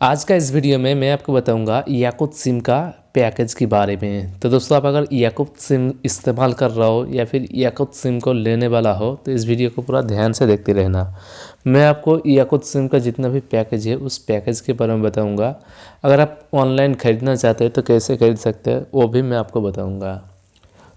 आज का इस वीडियो में मैं आपको बताऊंगा याकूत सिम का पैकेज के बारे में। तो दोस्तों, आप अगर याकूत सिम इस्तेमाल कर रहा हो या फिर याकूत सिम को लेने वाला हो तो इस वीडियो को पूरा ध्यान से देखते रहना। मैं आपको याकूत सिम का जितना भी पैकेज है उस पैकेज के बारे में बताऊंगा। अगर आप ऑनलाइन ख़रीदना चाहते हैं तो कैसे खरीद सकते हैं वो भी मैं आपको बताऊँगा।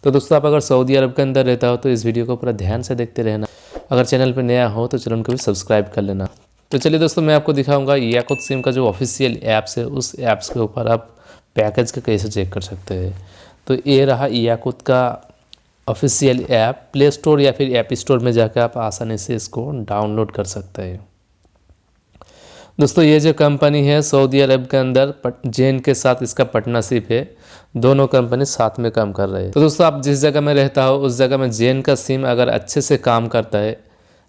तो दोस्तों, आप अगर सऊदी अरब के अंदर रहता हो तो इस वीडियो को पूरा ध्यान से देखते रहना। अगर चैनल पर नया हो तो चैनल को भी सब्सक्राइब कर लेना। तो चलिए दोस्तों, मैं आपको दिखाऊंगा याकूत सिम का जो ऑफिशियल ऐप्स है उस ऐप्स के ऊपर आप पैकेज का कैसे चेक कर सकते हैं। तो ये रहा याकूत का ऑफिशियल ऐप। प्ले स्टोर या फिर ऐप स्टोर में जाकर आप आसानी से इसको डाउनलोड कर सकते हैं। दोस्तों, ये जो कंपनी है सऊदी अरब के अंदर जेन के साथ इसका पार्टनरशिप है। दोनों कंपनी साथ में काम कर रहे हैं। तो दोस्तों, आप जिस जगह में रहता हो उस जगह में जेन का सिम अगर अच्छे से काम करता है,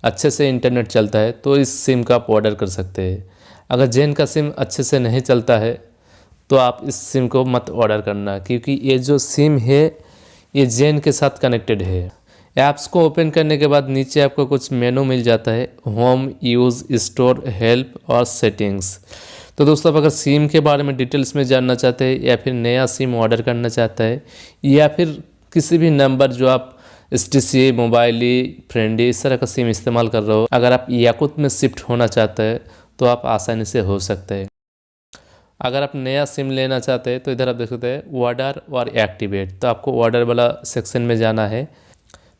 अच्छे से इंटरनेट चलता है तो इस सिम का आप ऑर्डर कर सकते हैं। अगर जेन का सिम अच्छे से नहीं चलता है तो आप इस सिम को मत ऑर्डर करना, क्योंकि ये जो सिम है ये जेन के साथ कनेक्टेड है। ऐप्स को ओपन करने के बाद नीचे आपको कुछ मेनू मिल जाता है, होम, यूज़, स्टोर, हेल्प और सेटिंग्स। तो दोस्तों, आप अगर सिम के बारे में डिटेल्स में जानना चाहते हैं या फिर नया सिम ऑर्डर करना चाहता है या फिर किसी भी नंबर जो आप STC, मोबाइली, फ्रेंडी इस तरह का सिम इस्तेमाल कर रहे हो, अगर आप याकूत में शिफ्ट होना चाहते हैं तो आप आसानी से हो सकते हैं। अगर आप नया सिम लेना चाहते हैं तो इधर आप देख सकते हैं ऑर्डर और एक्टिवेट। तो आपको ऑर्डर वाला सेक्शन में जाना है।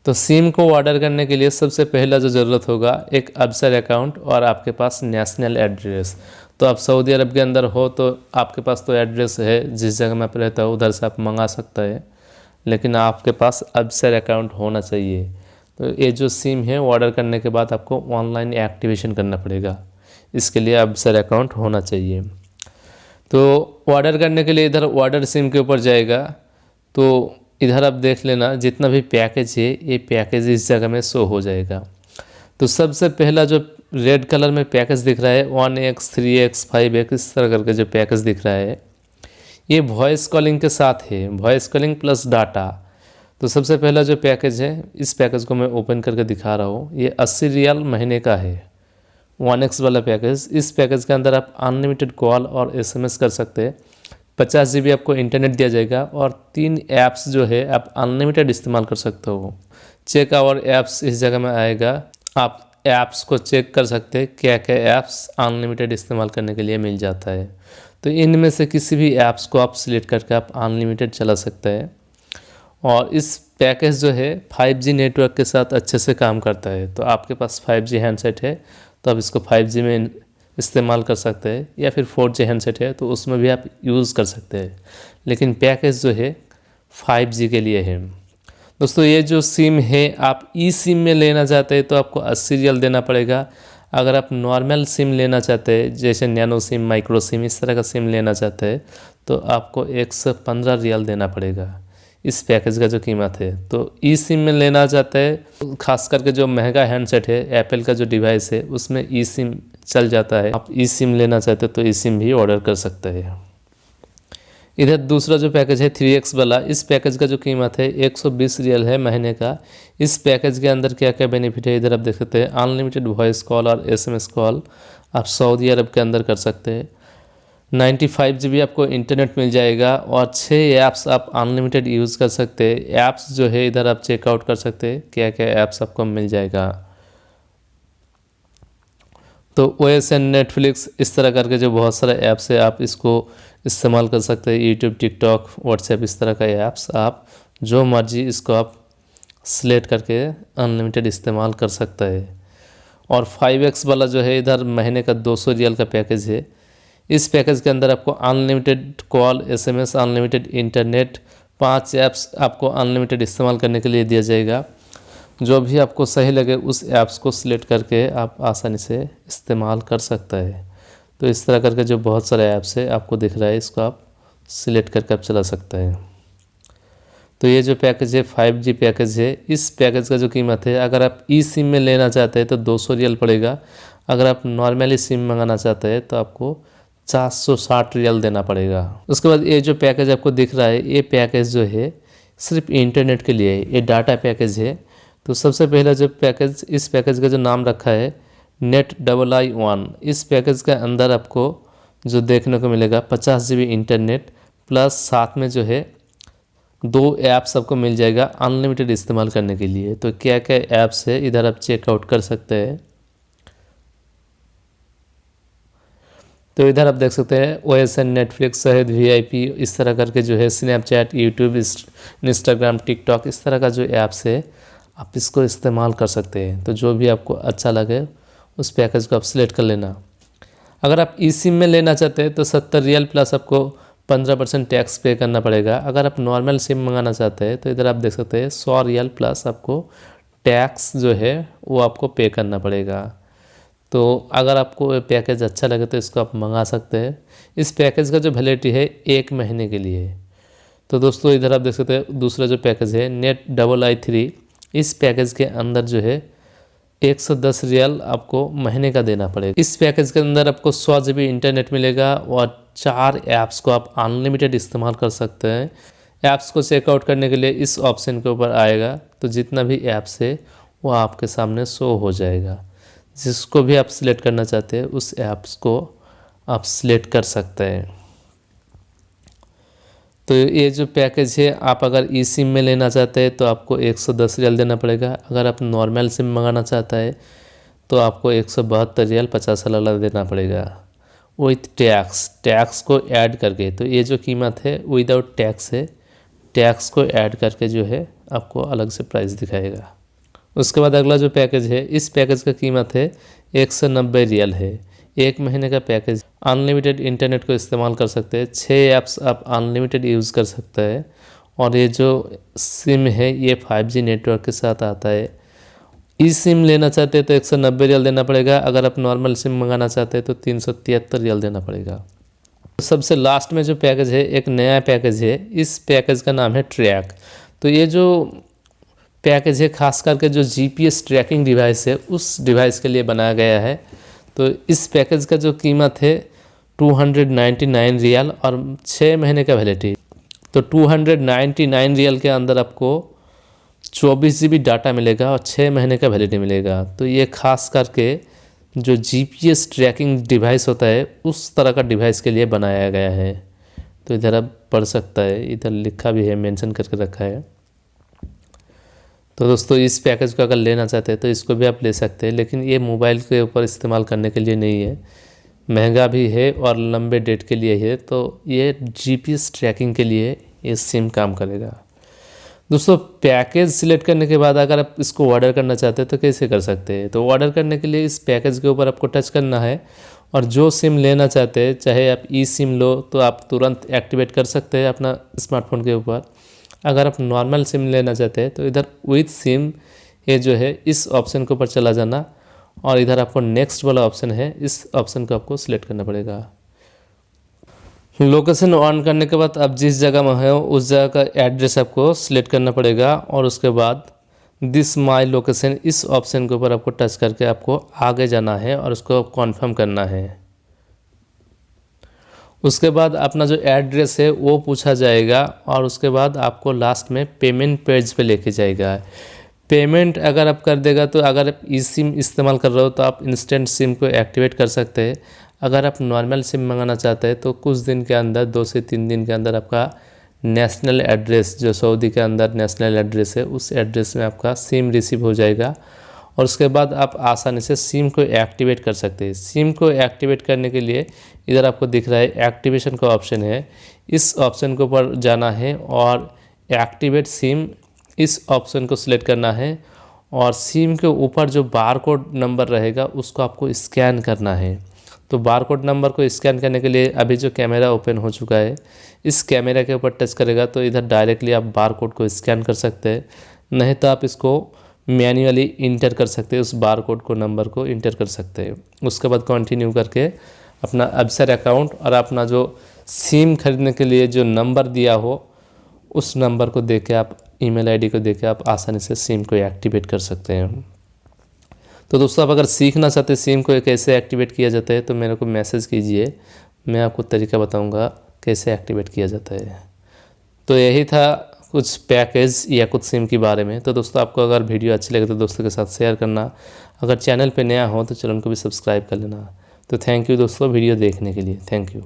तो सिम को ऑर्डर करने के लिए सबसे पहला जो ज़रूरत होगा एक अबसर अकाउंट और आपके पास नेशनल एड्रेस। तो आप सऊदी अरब के अंदर हो तो आपके पास तो एड्रेस है, जिस जगह में आप रहता हो उधर से आप मंगा सकते हैं, लेकिन आपके पास अबसर अकाउंट होना चाहिए। तो ये जो सिम है ऑर्डर करने के बाद आपको ऑनलाइन एक्टिवेशन करना पड़ेगा। इसके लिए अबसर अकाउंट होना चाहिए। तो ऑर्डर करने के लिए इधर ऑर्डर सिम के ऊपर जाएगा। तो इधर आप देख लेना जितना भी पैकेज है ये पैकेज इस जगह में शो हो जाएगा। तो सबसे पहला जो रेड कलर में पैकेज दिख रहा है 1X, 3X, 5X इस तरह करके जो पैकेज दिख रहा है ये वॉइस कॉलिंग के साथ है, वॉइस कॉलिंग प्लस डाटा। तो सबसे पहला जो पैकेज है इस पैकेज को मैं ओपन करके दिखा रहा हूँ। ये 80 रियाल महीने का है 1X वाला पैकेज। इस पैकेज के अंदर आप अनलिमिटेड कॉल और SMS कर सकते हैं। 50 GB आपको इंटरनेट दिया जाएगा और 3 ऐप्स जो है आप अनलिमिटेड इस्तेमाल कर सकते हो। चेक आवर ऐप्स इस जगह में आएगा। आप ऐप्स को चेक कर सकते हैं क्या क्या ऐप्स अनलिमिटेड इस्तेमाल करने के लिए मिल जाता है। तो इनमें से किसी भी ऐप्स को आप सिलेक्ट करके आप अनलिमिटेड चला सकते हैं। और इस पैकेज जो है 5G नेटवर्क के साथ अच्छे से काम करता है। तो आपके पास 5G हैंडसेट है तो आप इसको 5G में इस्तेमाल कर सकते हैं, या फिर 4G हैंडसेट है तो उसमें भी आप यूज़ कर सकते हैं, लेकिन पैकेज जो है 5G के लिए है। दोस्तों, ये जो सिम है आप ई सिम में लेना चाहते हैं तो आपको 80 रियाल देना पड़ेगा। अगर आप नॉर्मल सिम लेना चाहते हैं जैसे नैनो सिम, माइक्रो सिम इस तरह का सिम लेना चाहते हैं तो आपको 115 रियाल देना पड़ेगा इस पैकेज का जो कीमत है। तो ई सिम में लेना चाहते हैं, खास करके जो महंगा हैंडसेट है एप्पल का जो डिवाइस है उसमें ई सिम चल जाता है। आप ई सिम लेना चाहते हैं तो ई सिम भी ऑर्डर कर सकते हैं। इधर दूसरा जो पैकेज है 3X वाला, इस पैकेज का जो कीमत है 120 रियल है महीने का। इस पैकेज के अंदर क्या क्या बेनिफिट है इधर आप देख सकते हैं। अनलिमिटेड वॉइस कॉल और SMS कॉल आप सऊदी अरब के अंदर कर सकते हैं। 95 GB आपको इंटरनेट मिल जाएगा और 6 ऐप्स आप अनलिमिटेड यूज़ कर सकते हैं। ऐप्स जो है इधर आप चेकआउट कर सकते हैं क्या क्या ऐप्स आपको मिल जाएगा। तो OSN, नेटफ्लिक्स इस तरह करके जो बहुत सारे ऐप्स है आप इसको इस्तेमाल कर सकते हैं। यूट्यूब, टिकटॉक, व्हाट्सएप इस तरह का ऐप्स आप जो मर्जी इसको आप सिलेक्ट करके अनलिमिटेड इस्तेमाल कर सकते हैं। और 5X वाला जो है इधर महीने का 200 रियाल का पैकेज है। इस पैकेज के अंदर आपको unlimited call, SMS, unlimited internet, 5 apps आपको अनलिमिटेड इस्तेमाल करने के लिए दिया जाएगा। जो भी आपको सही लगे उस ऐप्स को सिलेक्ट करके आप आसानी से इस्तेमाल कर सकते हैं। तो इस तरह करके जो बहुत सारे ऐप्स है आपको दिख रहा है, इसको आप सिलेक्ट करके आप चला सकते हैं। तो ये जो पैकेज है 5G पैकेज है। इस पैकेज का जो कीमत है अगर आप ई सिम में लेना चाहते हैं तो 200 रियल पड़ेगा। अगर आप नॉर्मली सिम मंगाना चाहते हैं तो आपको 460 रियल देना पड़ेगा। उसके बाद ये जो पैकेज आपको दिख रहा है ये पैकेज जो है सिर्फ इंटरनेट के लिए है, ये डाटा पैकेज है। तो सबसे पहला जो पैकेज, इस पैकेज का जो नाम रखा है NET II1। इस पैकेज के अंदर आपको जो देखने को मिलेगा 50 GB इंटरनेट प्लस साथ में जो है 2 ऐप्स आपको मिल जाएगा अनलिमिटेड इस्तेमाल करने के लिए। तो क्या क्या ऐप्स है इधर आप चेकआउट कर सकते हैं। तो इधर आप देख सकते हैं OSN, नेटफ्लिक्स, शहीद, VIP, इस तरह करके जो है स्नैपचैट, यूट्यूब, इंस्टाग्राम, टिकटॉक, इस तरह का जो ऐप्स है आप इसको इस्तेमाल कर सकते हैं। तो जो भी आपको अच्छा लगे उस पैकेज को आप सिलेक्ट कर लेना। अगर आप ई सिम में लेना चाहते हैं तो 70 रियल प्लस आपको 15% टैक्स पे करना पड़ेगा। अगर आप नॉर्मल सिम मंगाना चाहते हैं तो इधर आप देख सकते हैं 100 रियल प्लस आपको टैक्स जो है वो आपको पे करना पड़ेगा। तो अगर आपको ये पैकेज अच्छा लगे तो इसको आप मंगा सकते हैं। इस पैकेज का जो वैलिडिटी है 1 महीने के लिए। तो दोस्तों इधर आप देख सकते हैं दूसरा जो पैकेज है नेट II3, इस पैकेज के अंदर जो है 110 रियल आपको महीने का देना पड़ेगा। इस पैकेज के अंदर आपको 100 GB इंटरनेट मिलेगा और 4 ऐप्स को आप अनलिमिटेड इस्तेमाल कर सकते हैं। ऐप्स को चेकआउट करने के लिए इस ऑप्शन के ऊपर आएगा तो जितना भी ऐप्स है वो आपके सामने शो हो जाएगा। जिसको भी आप सिलेक्ट करना चाहते हैं उस ऐप्स को आप सिलेक्ट कर सकते हैं। तो ये जो पैकेज है आप अगर ई सिम में लेना चाहते हैं तो आपको 110 रियल देना पड़ेगा। अगर आप नॉर्मल सिम मंगाना चाहता है तो आपको 172 रियल 50 अलग देना पड़ेगा विथ टैक्स को ऐड करके। तो ये जो कीमत है विदाउट टैक्स है, टैक्स को ऐड करके जो है आपको अलग से प्राइस दिखाएगा। उसके बाद अगला जो पैकेज है इस पैकेज का कीमत है 190 रियल है। 1 महीने का पैकेज, अनलिमिटेड इंटरनेट को इस्तेमाल कर सकते हैं। 6 ऐप्स आप अनलिमिटेड यूज़ कर सकते हैं और ये जो सिम है ये 5G नेटवर्क के साथ आता है। ई सिम लेना चाहते हैं तो 190 रियल देना पड़ेगा। अगर आप नॉर्मल सिम मंगाना चाहते हैं तो 373 रियल देना पड़ेगा। सबसे लास्ट में जो पैकेज है एक नया पैकेज है। इस पैकेज का नाम है ट्रैक। तो ये जो पैकेज है खास करके जो GPS ट्रैकिंग डिवाइस है उस डिवाइस के लिए बनाया गया है। तो इस पैकेज का जो कीमत है 299 रियल और 6 महीने का वैलिडिटी। तो 299 रियल के अंदर आपको 24 GB डाटा मिलेगा और 6 महीने का वैलिडिटी मिलेगा। तो ये खास करके जो GPS ट्रैकिंग डिवाइस होता है उस तरह का डिवाइस के लिए बनाया गया है। तो इधर आप पढ़ सकता है, इधर लिखा भी है, मेंशन करके रखा है। तो दोस्तों इस पैकेज को अगर लेना चाहते हैं तो इसको भी आप ले सकते हैं, लेकिन ये मोबाइल के ऊपर इस्तेमाल करने के लिए नहीं है, महंगा भी है और लंबे डेट के लिए है। तो ये GPS ट्रैकिंग के लिए ये सिम काम करेगा। दोस्तों पैकेज सिलेक्ट करने के बाद अगर आप इसको ऑर्डर करना चाहते हैं तो कैसे कर सकते हैं। तो ऑर्डर करने के लिए इस पैकेज के ऊपर आपको टच करना है और जो सिम लेना चाहते हैं, चाहे आप ई सिम लो तो आप तुरंत एक्टिवेट कर सकते हैं अपना स्मार्टफोन के ऊपर। अगर आप नॉर्मल सिम लेना चाहते हैं तो इधर विथ सिम ये जो है इस ऑप्शन के ऊपर चला जाना और इधर आपको नेक्स्ट वाला ऑप्शन है, इस ऑप्शन को आपको सिलेक्ट करना पड़ेगा। लोकेशन ऑन करने के बाद आप जिस जगह में है उस जगह का एड्रेस आपको सिलेक्ट करना पड़ेगा और उसके बाद दिस माई लोकेशन इस ऑप्शन के ऊपर आपको टच करके आपको आगे जाना है और उसको कॉन्फर्म करना है। उसके बाद अपना जो एड्रेस है वो पूछा जाएगा और उसके बाद आपको लास्ट में पेमेंट पेज पे लेके जाएगा। पेमेंट अगर आप कर देगा तो अगर आप ई सिम इस्तेमाल कर रहे हो तो आप इंस्टेंट सिम को एक्टिवेट कर सकते हैं। अगर आप नॉर्मल सिम मंगाना चाहते हैं तो कुछ दिन के अंदर 2 से 3 दिन के अंदर आपका नेशनल एड्रेस, जो सऊदी के अंदर नेशनल एड्रेस है, उस एड्रेस में आपका सिम रिसीव हो जाएगा और उसके बाद आप आसानी से सिम को एक्टिवेट कर सकते हैं। सिम को एक्टिवेट करने के लिए इधर आपको दिख रहा है एक्टिवेशन का ऑप्शन है, इस ऑप्शन के ऊपर जाना है और एक्टिवेट सिम इस ऑप्शन को सिलेक्ट करना है और सिम के ऊपर जो बारकोड नंबर रहेगा उसको आपको स्कैन करना है। तो बारकोड नंबर को स्कैन करने के लिए अभी जो कैमरा ओपन हो चुका है, इस कैमरा के ऊपर टच करेगा तो इधर डायरेक्टली आप बारकोड को स्कैन कर सकते हैं, नहीं तो आप इसको मैन्युअली इंटर कर सकते हैं, उस बारकोड को नंबर को इंटर कर सकते हैं। उसके बाद कंटिन्यू करके अपना अब्सर अकाउंट और अपना जो सिम खरीदने के लिए जो नंबर दिया हो उस नंबर को देके आप ईमेल आईडी को देके आप आसानी से सिम को एक्टिवेट कर सकते हैं। तो दोस्तों आप अगर सीखना चाहते हैं सिम को कैसे एक्टिवेट किया जाता है तो मेरे को मैसेज कीजिए, मैं आपको तरीका बताऊंगा कैसे एक्टिवेट किया जाता है। तो यही था कुछ पैकेज या कुछ सिम के बारे में। तो दोस्तों आपको अगर वीडियो अच्छी लगे तो दोस्तों के साथ शेयर करना, अगर चैनल पे नया हो तो चैनल को भी सब्सक्राइब कर लेना। तो थैंक यू दोस्तों वीडियो देखने के लिए, थैंक यू।